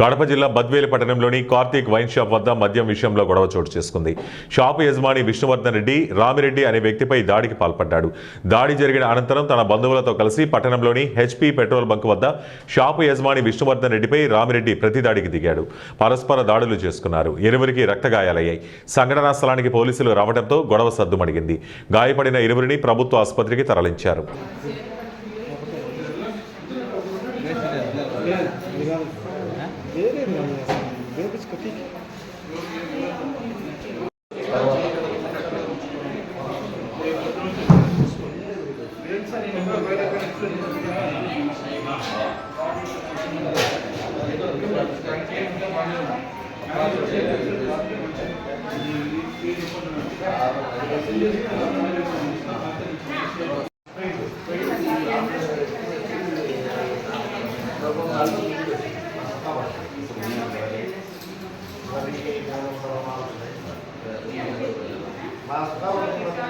కడప జిల్లా బద్వేలు పట్టణంలోని Karthik wine shop వద్ద మద్యం విషయంలో గొడవ చోటు చేసుకుంది. షాపు యజమాని విష్ణువర్ధన్ రెడ్డి రామిరెడ్డి అనే వ్యక్తిపై దాడికి పాల్పడ్డాడు. దాడి జరిగిన అనంతరం తన బంధువులతో కలిసి పట్టణంలోని హెచ్పీ పెట్రోల్ బంక్ వద్ద షాపు యజమాని విష్ణువర్ధన్ రెడ్డిపై రామిరెడ్డి ప్రతిదాడికి దిగాడు. పరస్పర దాడులు చేసుకున్నారు. ఇరువురికి రక్తగాయాలయ్యాయి. సంఘటనా స్థలానికి పోలీసులు రావడంతో గొడవ సద్దుమణిగింది. గాయపడిన ఇరువురిని ప్రభుత్వ ఆసుపత్రికి తరలించారు. Mas kalau kita